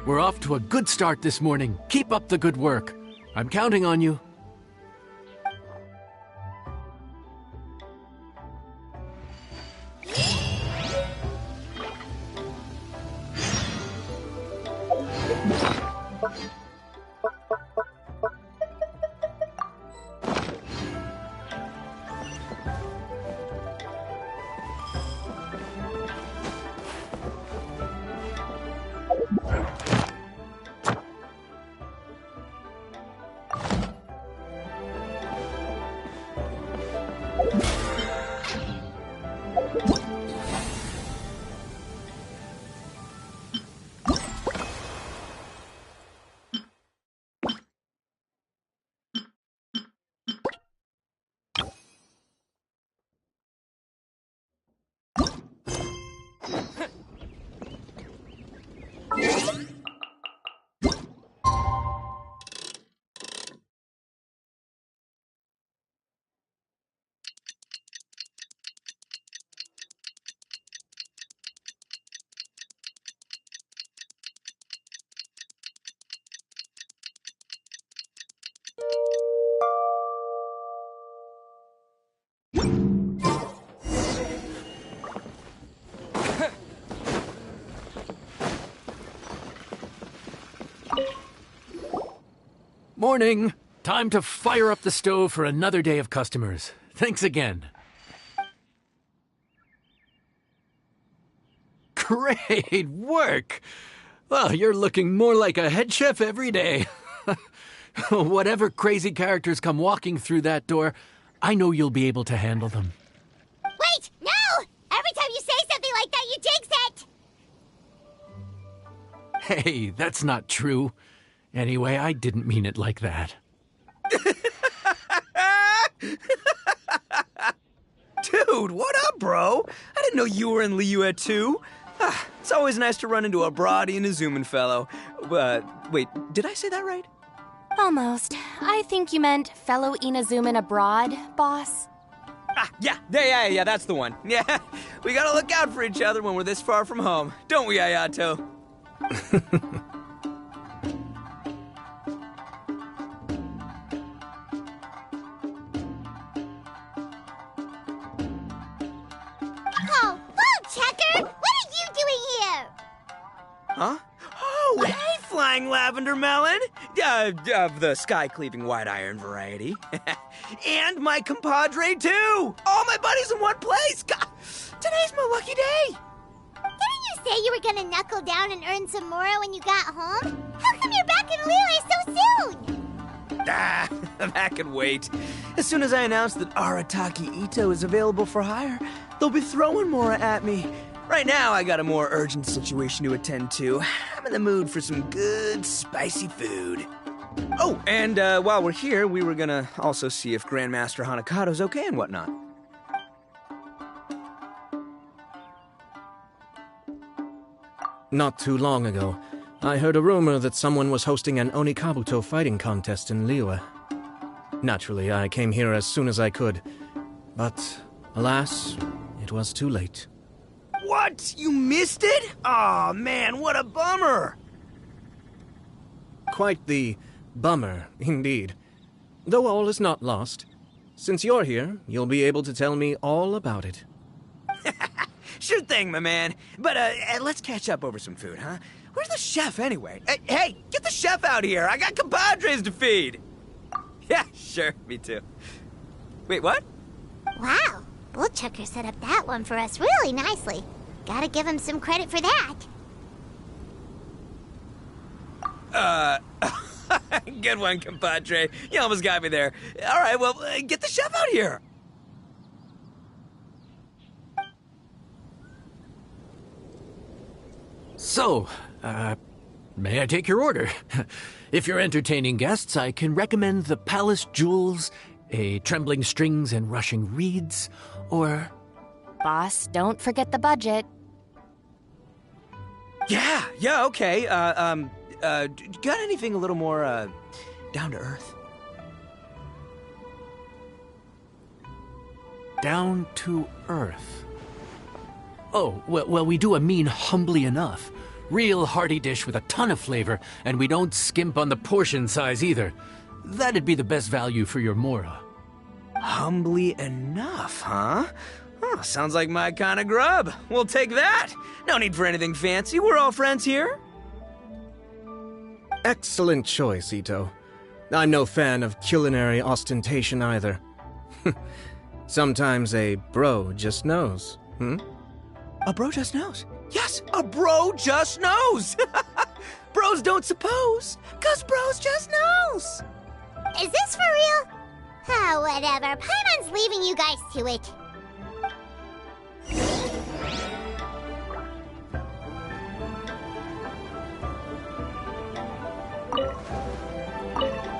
We're off to a good start this morning. Keep up the good work. I'm counting on you. Morning! Time to fire up the stove for another day of customers. Thanks again. Great work! Well, you're looking more like a head chef every day. Whatever crazy characters come walking through that door, I know you'll be able to handle them. Wait! No! Every time you say something like that, you jinx it! Hey, that's not true. Anyway, I didn't mean it like that. Dude, what up, bro? I didn't know you were in Liyue too. It's always nice to run into a Brody and a Zoomin fellow. Wait, did I say that right? Almost. I think you meant fellow Inazuman abroad, boss. Yeah, that's the one. Yeah, we gotta look out for each other when we're this far from home. Don't we, Ayato? Oh, whoa, Checker! What are you doing here? Huh? Oh, hey, Flying Lavender Melon! Of the sky-cleaving white iron variety. And my compadre, too! All my buddies in one place! God, today's my lucky day! Didn't you say you were gonna knuckle down and earn some more when you got home? How come you're back in Liyue so soon? That can wait. As soon as I announce that Arataki Ito is available for hire, they'll be throwing Mora at me. Right now, I got a more urgent situation to attend to. I'm in the mood for some good, spicy food. Oh, and while we're here, we were gonna also see if Grandmaster Hanakado's okay and whatnot. Not too long ago, I heard a rumor that someone was hosting an Onikabuto fighting contest in Liyue. Naturally, I came here as soon as I could, but alas, it was too late. What? You missed it? Aw, man, what a bummer! Quite the bummer, indeed. Though all is not lost. Since you're here, you'll be able to tell me all about it. Sure thing, my man. But let's catch up over some food, huh? Where's the chef, anyway? Hey, get the chef out here! I got compadres to feed! Yeah, sure, me too. Wait, what? Wow, Bullchucker set up that one for us really nicely. Gotta give him some credit for that. Good one, compadre. You almost got me there. All right, well, get the chef out here. So, may I take your order? If you're entertaining guests, I can recommend the Palace Jewels, a Trembling Strings and Rushing Reeds, or... Boss, don't forget the budget. Yeah, okay. Got anything a little more, down to earth? Down to earth. Oh, well, we do a mean humbly enough. Real hearty dish with a ton of flavor, and we don't skimp on the portion size either. That'd be the best value for your Mora. Humbly enough, huh? Oh, sounds like my kind of grub. We'll take that. No need for anything fancy. We're all friends here. Excellent choice, Ito. I'm no fan of culinary ostentation either. Sometimes a bro just knows, A bro just knows. Yes, a bro just knows. Bros don't suppose, 'cause bros just knows. Is this for real? Oh, whatever. Paimon's leaving you guys to it.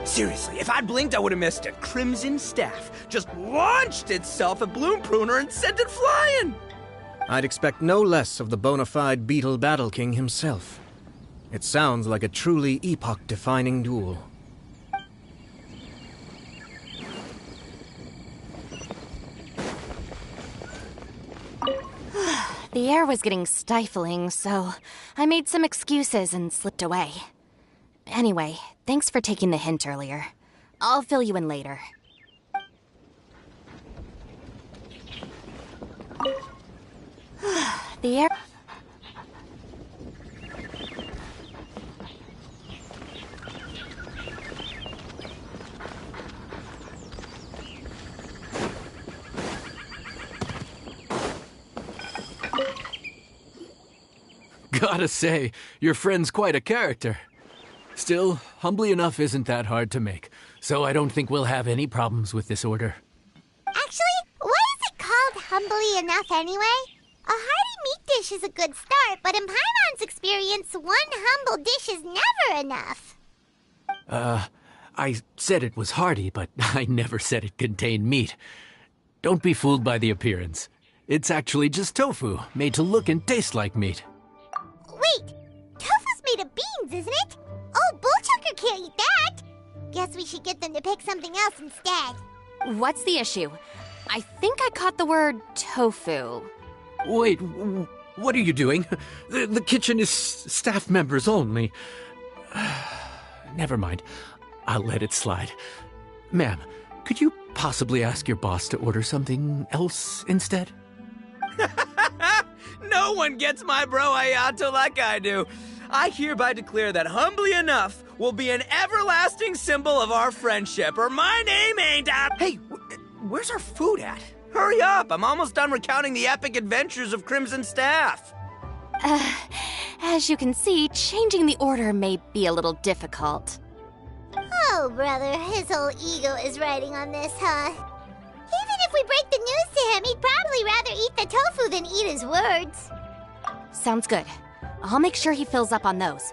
Seriously, if I'd blinked, I would have missed it. Crimson Staff just launched itself at Bloom Pruner and sent it flying. I'd expect no less of the bona fide Beetle Battle King himself. It sounds like a truly epoch-defining duel. The air was getting stifling, so I made some excuses and slipped away. Anyway, thanks for taking the hint earlier. I'll fill you in later. The air... Gotta say, your friend's quite a character. Still, humbly enough isn't that hard to make, so I don't think we'll have any problems with this order. Actually, why is it called humbly enough anyway? A hearty meat dish is a good start, but in Paimon's experience, one humble dish is never enough. I said it was hearty, but I never said it contained meat. Don't be fooled by the appearance. It's actually just tofu, made to look and taste like meat. Wait, tofu's made of beans, isn't it? Oh, Bullchucker can't eat that. Guess we should get them to pick something else instead. What's the issue? I think I caught the word tofu. Wait, what are you doing? The kitchen is staff members only. Never mind. I'll let it slide. Ma'am, could you possibly ask your boss to order something else instead? No one gets my bro Ayato like I do. I hereby declare that humbly enough will be an everlasting symbol of our friendship, or my name ain't out. Hey, where's our food at? Hurry up, I'm almost done recounting the epic adventures of Crimson Staff. As you can see, changing the order may be a little difficult. Oh, brother, his whole ego is riding on this, huh? Even if we break the news to him, he'd probably rather eat the tofu than eat his words. Sounds good. I'll make sure he fills up on those.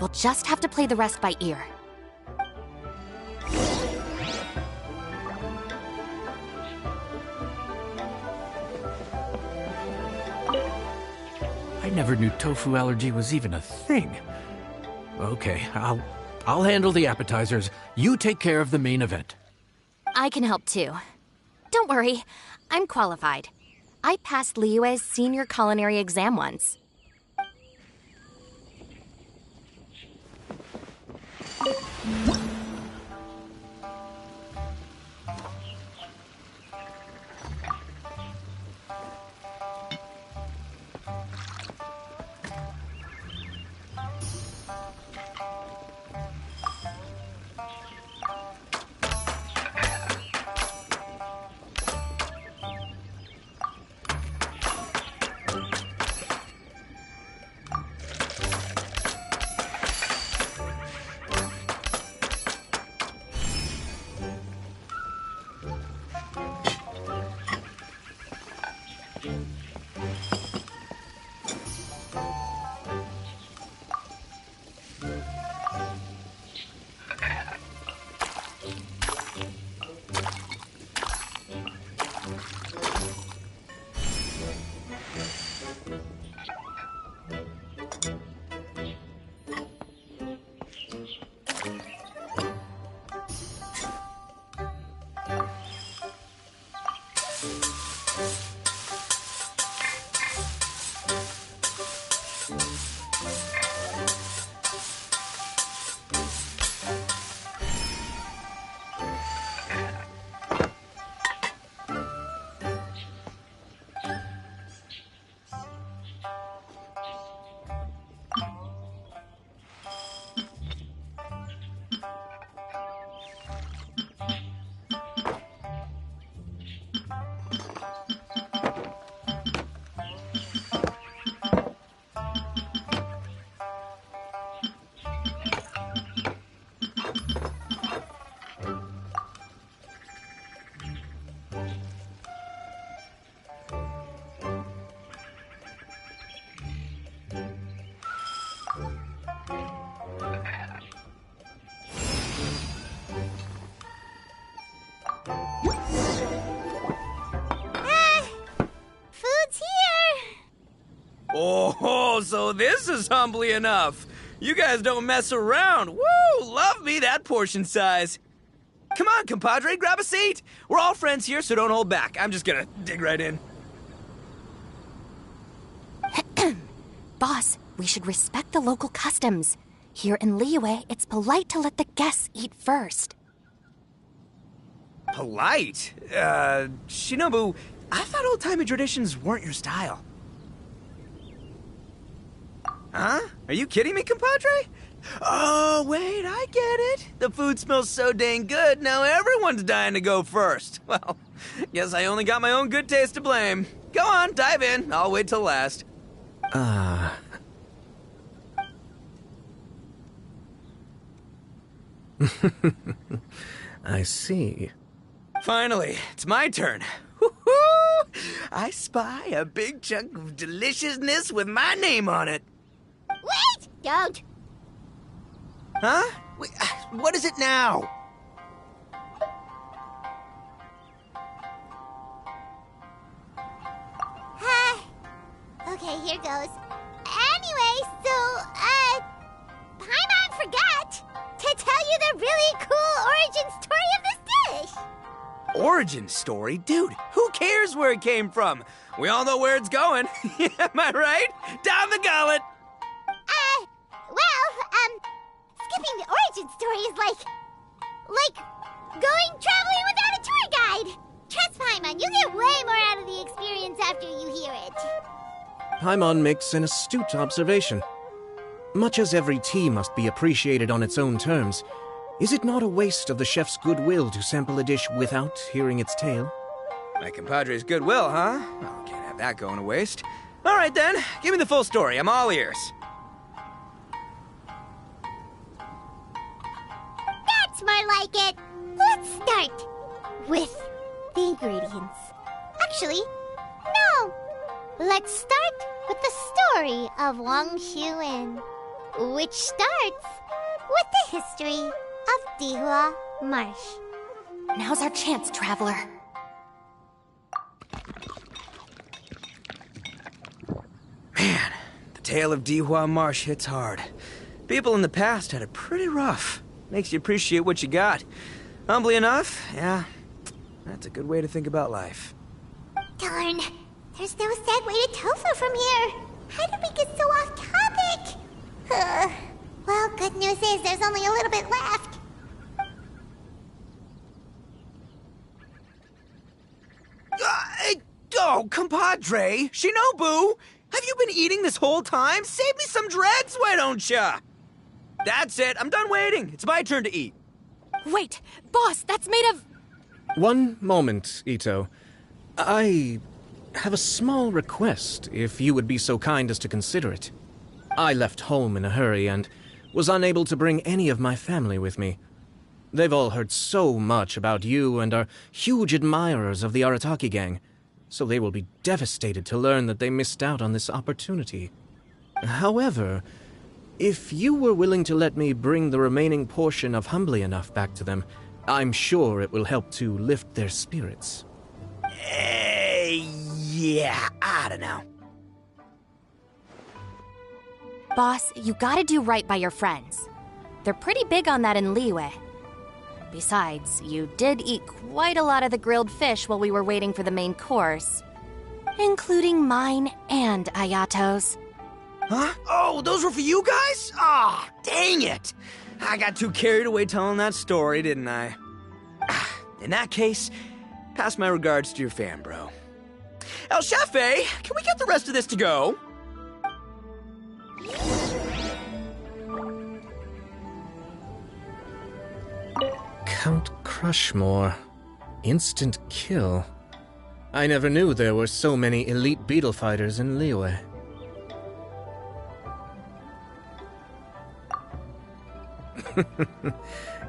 We'll just have to play the rest by ear. I never knew tofu allergy was even a thing. Okay, I'll handle the appetizers. You take care of the main event. I can help too. Don't worry, I'm qualified. I passed Liyue's senior culinary exam once. Oh, so this is humbly enough. You guys don't mess around. Woo! Love me that portion size. Come on, compadre, grab a seat. We're all friends here, so don't hold back. I'm just gonna dig right in. Boss, we should respect the local customs. Here in Liyue, it's polite to let the guests eat first. Polite? Shinobu, I thought old-timey traditions weren't your style. Huh? Are you kidding me, compadre? Oh, wait, I get it. The food smells so dang good, now everyone's dying to go first. Well, guess I only got my own good taste to blame. Go on, dive in. I'll wait till last. I see. Finally, it's my turn. Woo-hoo! I spy a big chunk of deliciousness with my name on it. Wait! Don't! Huh? Wait, what is it now? Okay, here goes. Anyway, so, Paimon forgot to tell you the really cool origin story of this dish. Origin story? Dude, who cares where it came from? We all know where it's going. Am I right? Down the gullet! Skipping the origin story is like going traveling without a tour guide. Trust Paimon, you get way more out of the experience after you hear it. Paimon makes an astute observation. Much as every tea must be appreciated on its own terms, is it not a waste of the chef's goodwill to sample a dish without hearing its tale? My compadre's goodwill, huh? Oh, can't have that going to waste. All right then, give me the full story. I'm all ears. That's more like it. Let's start with the ingredients. Actually, no. Let's start with the story of Wang Xuan, which starts with the history of Dihua Marsh. Now's our chance, traveler. Man, the tale of Dihua Marsh hits hard. People in the past had it pretty rough. Makes you appreciate what you got. Humbly enough, yeah, that's a good way to think about life. Darn, there's no sad way to tofu from here. How did we get so off topic? Well, good news is there's only a little bit left. Oh, compadre, Shinobu, have you been eating this whole time? Save me some dregs, why don't ya? That's it, I'm done waiting. It's my turn to eat. Wait, boss, that's made of... One moment, Ito. I have a small request, if you would be so kind as to consider it. I left home in a hurry and was unable to bring any of my family with me. They've all heard so much about you and are huge admirers of the Arataki gang. so they will be devastated to learn that they missed out on this opportunity. However, if you were willing to let me bring the remaining portion of Humbly Enough back to them, I'm sure it will help to lift their spirits. Yeah, I don't know. Boss, you gotta do right by your friends. They're pretty big on that in Liyue. Besides, you did eat quite a lot of the grilled fish while we were waiting for the main course. Including mine and Ayato's. Huh? Oh, those were for you guys? Ah, dang it! I got too carried away telling that story, didn't I? In that case, pass my regards to your fan, bro. El Chefe, can we get the rest of this to go? Count Crushmore. Instant kill. I never knew there were so many elite beetle fighters in Liyue.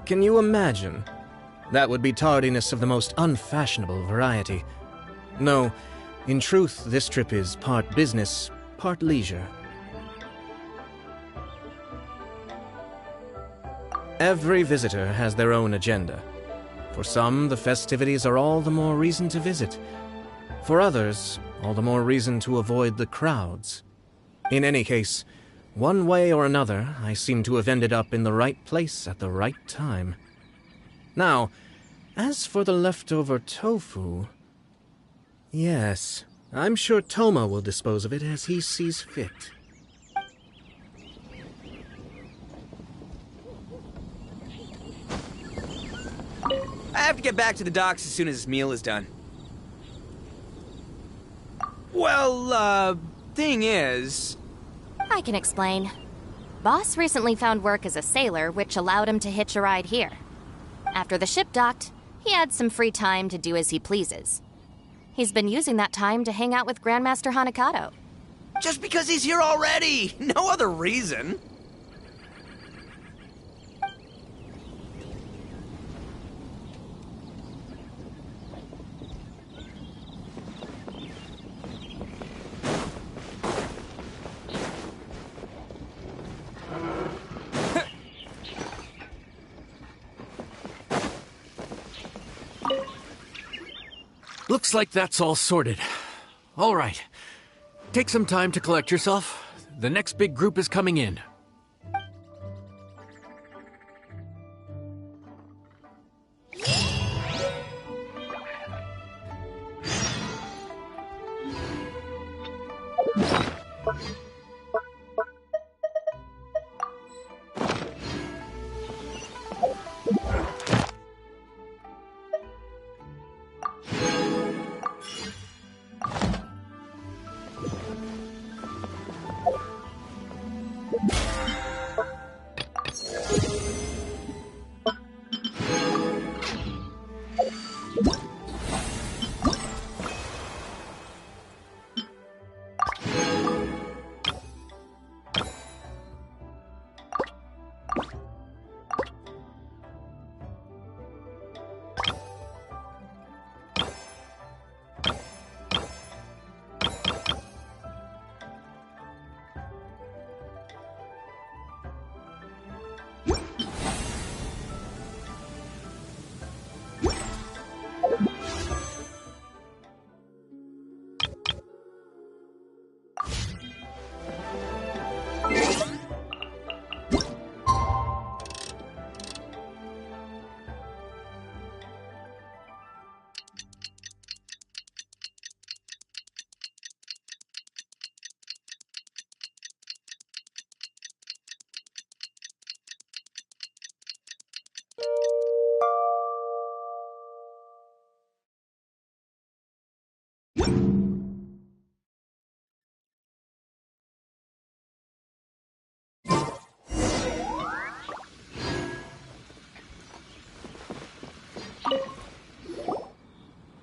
Can you imagine? That would be tardiness of the most unfashionable variety. No, in truth, this trip is part business, part leisure. Every visitor has their own agenda. For some, the festivities are all the more reason to visit. For others, all the more reason to avoid the crowds. In any case, one way or another, I seem to have ended up in the right place at the right time. Now, as for the leftover tofu... Yes, I'm sure Toma will dispose of it as he sees fit. I have to get back to the docks as soon as this meal is done. Well, thing is... I can explain. Boss recently found work as a sailor, which allowed him to hitch a ride here. After the ship docked, he had some free time to do as he pleases. He's been using that time to hang out with Grandmaster Hanakato. Just because he's here already! No other reason! Looks like that's all sorted. All right. Take some time to collect yourself. The next big group is coming in.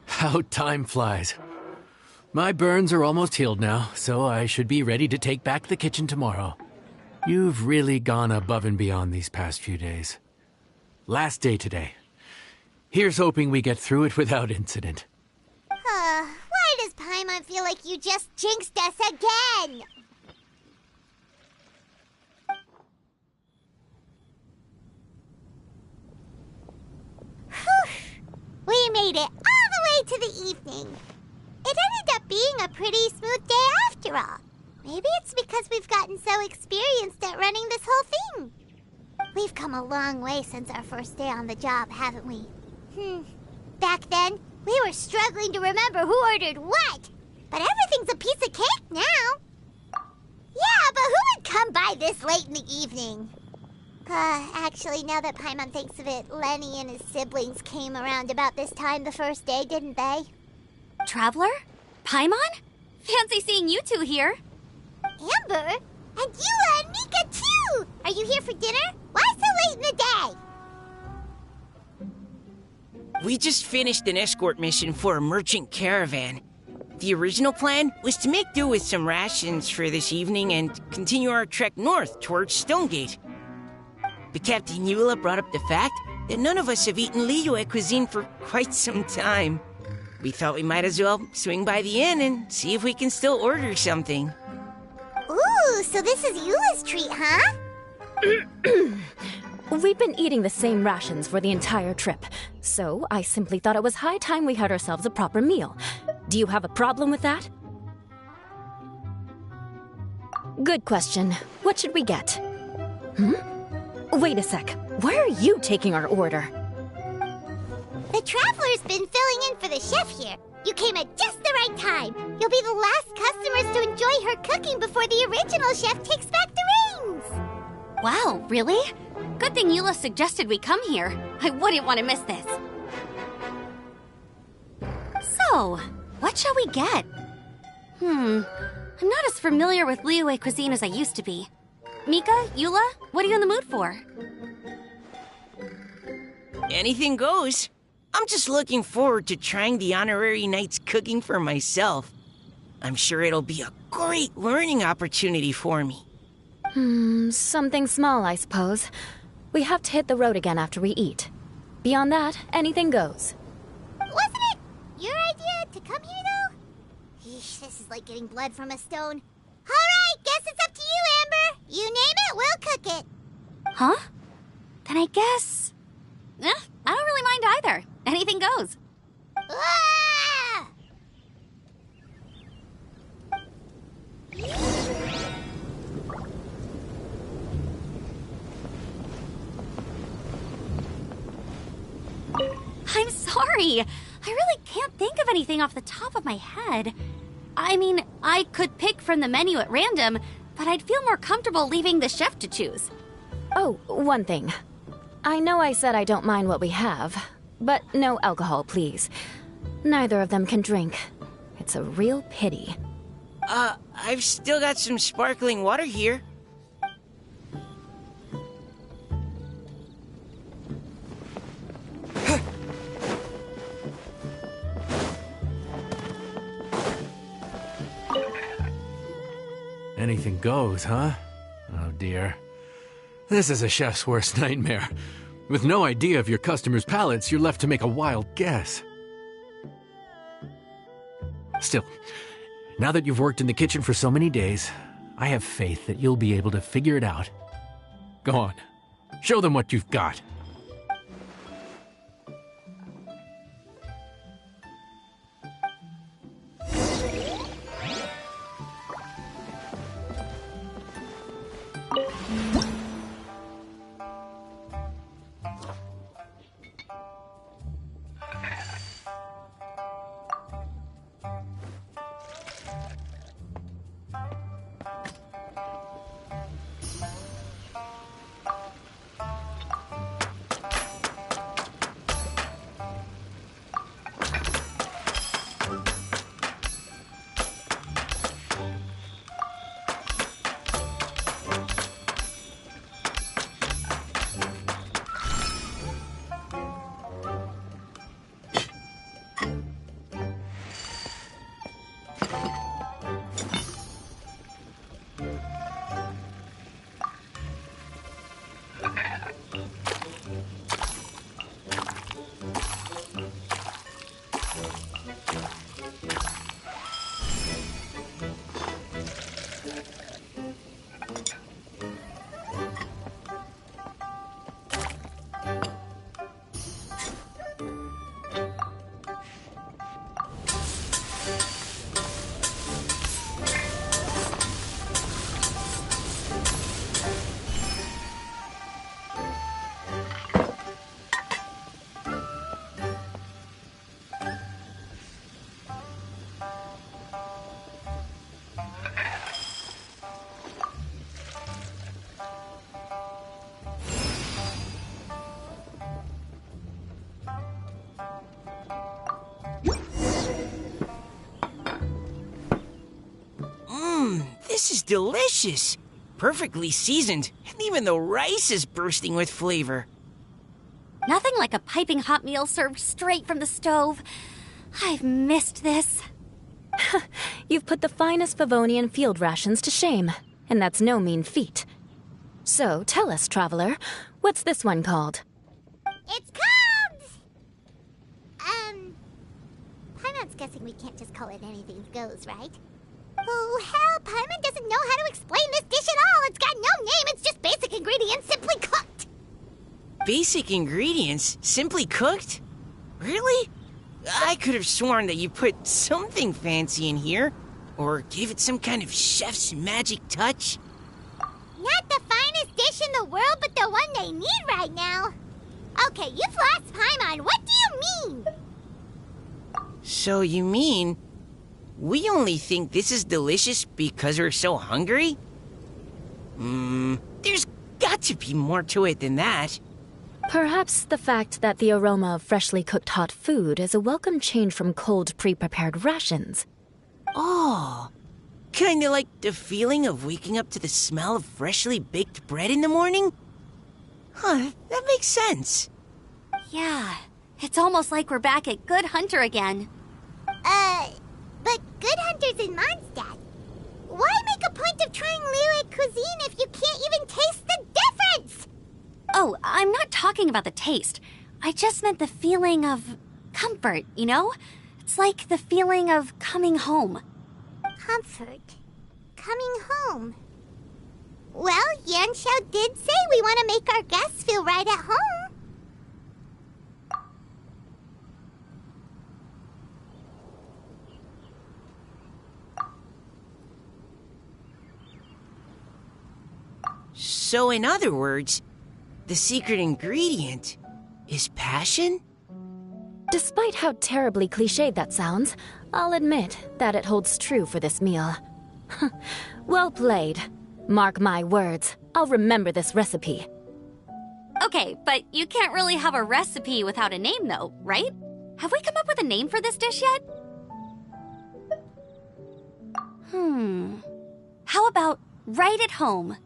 How time flies. My burns are almost healed now, so I should be ready to take back the kitchen tomorrow. You've really gone above and beyond these past few days. Last day today. Here's hoping we get through it without incident. Why does like you just jinxed us again! Whew. We made it all the way to the evening. It ended up being a pretty smooth day after all. Maybe it's because we've gotten so experienced at running this whole thing. We've come a long way since our first day on the job, haven't we? Back then, we were struggling to remember who ordered what. But everything's a piece of cake now. Yeah, but who would come by this late in the evening? Actually, now that Paimon thinks of it, Lenny and his siblings came around about this time the first day, didn't they? Traveler? Paimon? Fancy seeing you two here. Amber? And Eula and Mika, too! Are you here for dinner? Why so late in the day? We just finished an escort mission for a merchant caravan. The original plan was to make do with some rations for this evening and continue our trek north towards Stonegate. But Captain Eula brought up the fact that none of us have eaten Liyue cuisine for quite some time. We thought we might as well swing by the inn and see if we can still order something. Ooh, so this is Eula's treat, huh? We've been eating the same rations for the entire trip, so I simply thought it was high time we had ourselves a proper meal. Do you have a problem with that? Good question. What should we get? Wait a sec. Why are you taking our order? The Traveler's been filling in for the chef here. You came at just the right time. You'll be the last customers to enjoy her cooking before the original chef takes back the reins. Wow, really? Good thing Eula suggested we come here. I wouldn't want to miss this. So, what shall we get? I'm not as familiar with Liyue cuisine as I used to be. Mika, Eula, what are you in the mood for? Anything goes. I'm just looking forward to trying the honorary knight's cooking for myself. I'm sure it'll be a great learning opportunity for me. Something small, I suppose. We have to hit the road again after we eat. Beyond that, anything goes. Wasn't it your idea to come here, though? Eesh, this is like getting blood from a stone. All right, guess it's up to you, Amber. You name it, we'll cook it. Huh? Then I guess... I don't really mind either. Anything goes. Ah! I'm sorry. I really can't think of anything off the top of my head. I mean, I could pick from the menu at random, but I'd feel more comfortable leaving the chef to choose. Oh, one thing. I know I said I don't mind what we have, but no alcohol, please. Neither of them can drink. It's a real pity. I've still got some sparkling water here. Anything goes, huh? Oh dear. This is a chef's worst nightmare. With no idea of your customers' palates, you're left to make a wild guess. Still, now that you've worked in the kitchen for so many days, I have faith that you'll be able to figure it out. Go on, show them what you've got. This is delicious. Perfectly seasoned, and even the rice is bursting with flavor. Nothing like a piping hot meal served straight from the stove. I've missed this. You've put the finest Favonian field rations to shame, and that's no mean feat. So, tell us, traveler, what's this one called? It's called... Paimon's guessing we can't just call it anything goes, right? Oh, hell, Paimon doesn't know how to explain this dish at all. It's got no name, it's just basic ingredients simply cooked. Basic ingredients? Simply cooked? Really? I could have sworn that you put something fancy in here, or gave it some kind of chef's magic touch. Not the finest dish in the world, but the one they need right now. Okay, you've lost Paimon. What do you mean? So you mean we only think this is delicious because we're so hungry? There's got to be more to it than that. Perhaps the fact that the aroma of freshly cooked hot food is a welcome change from cold, pre-prepared rations. Oh, kinda like the feeling of waking up to the smell of freshly baked bread in the morning? Huh, that makes sense. Yeah, it's almost like we're back at Good Hunter again. But Good Hunter's in Mondstadt. Why make a point of trying Liyue cuisine if you can't even taste the difference? Oh, I'm not talking about the taste. I just meant the feeling of comfort, you know? It's like the feeling of coming home. Comfort. Coming home. Well, Yanxiao did say we want to make our guests feel right at home. So in other words, the secret ingredient is passion? Despite how terribly cliched that sounds, I'll admit that it holds true for this meal. Well played. Mark my words, I'll remember this recipe. Okay, but you can't really have a recipe without a name, though, right? Have we come up with a name for this dish yet? How about Right at Home?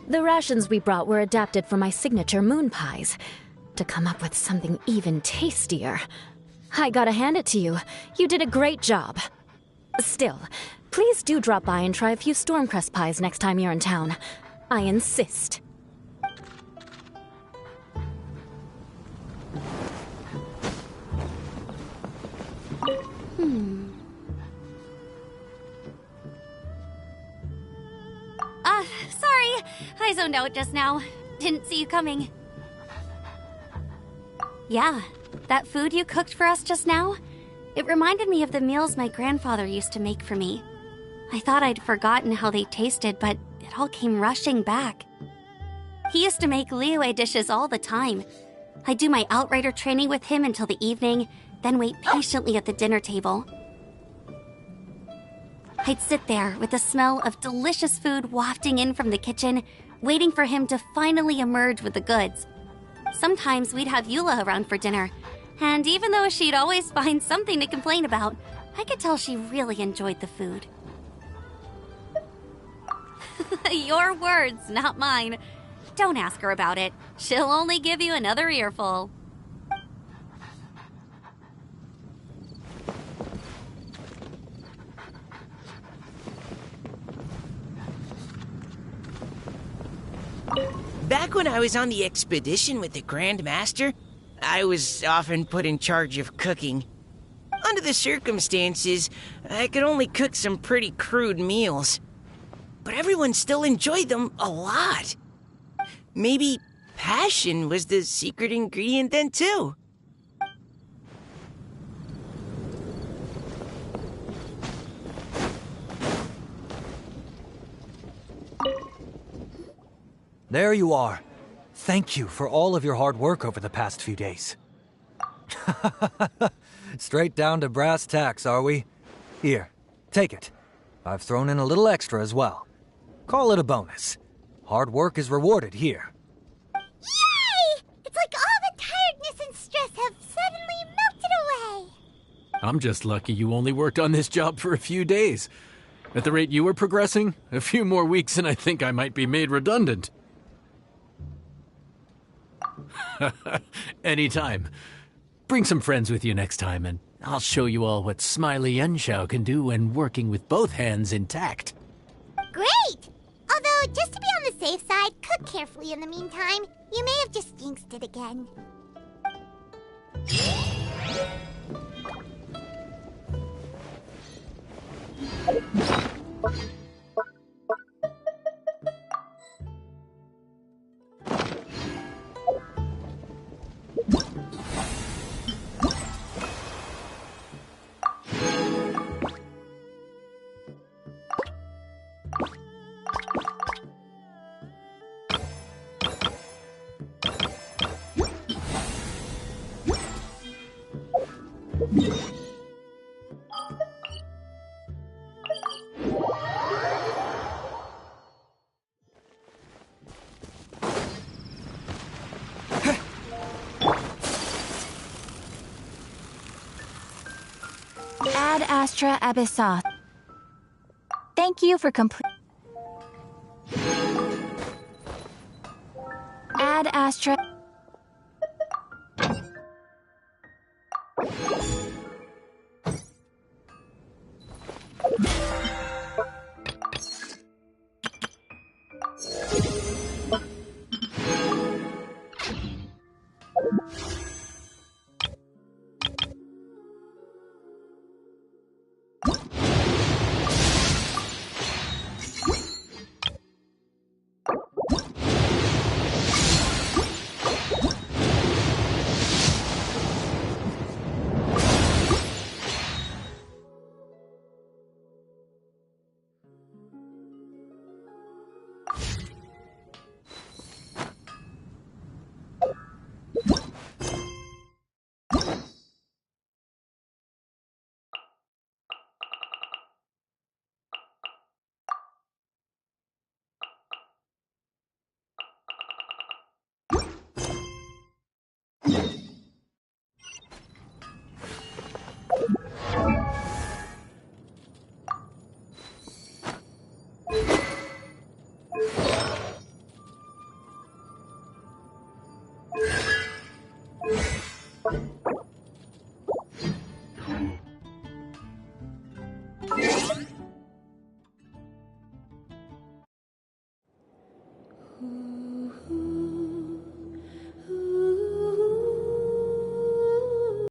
The rations we brought were adapted from my signature moon pies. To come up with something even tastier. I gotta hand it to you. You did a great job. Still, please do drop by and try a few Stormcrest pies next time you're in town. I insist. Sorry. I zoned out just now. Didn't see you coming. Yeah, that food you cooked for us just now? It reminded me of the meals my grandfather used to make for me. I thought I'd forgotten how they tasted, but it all came rushing back. He used to make Liyue dishes all the time. I'd do my outrider training with him until the evening, then wait patiently at the dinner table. I'd sit there with the smell of delicious food wafting in from the kitchen, waiting for him to finally emerge with the goods. Sometimes we'd have Eula around for dinner, and even though she'd always find something to complain about, I could tell she really enjoyed the food. Your words, not mine. Don't ask her about it. She'll only give you another earful. Back when I was on the expedition with the Grand Master, I was often put in charge of cooking. Under the circumstances, I could only cook some pretty crude meals. But everyone still enjoyed them a lot. Maybe passion was the secret ingredient then, too. There you are. Thank you for all of your hard work over the past few days. Straight down to brass tacks, are we? Here, take it. I've thrown in a little extra as well. Call it a bonus. Hard work is rewarded here. Yay! It's like all the tiredness and stress have suddenly melted away. I'm just lucky you only worked on this job for a few days. At the rate you were progressing, a few more weeks and I think I might be made redundant. Anytime. Bring some friends with you next time, and I'll show you all what Smiley Yenshao can do when working with both hands intact. Great! Although, just to be on the safe side, cook carefully in the meantime. You may have just jinxed it again. Ad Astra Abyssoth. Thank you for complete. Ad Astra.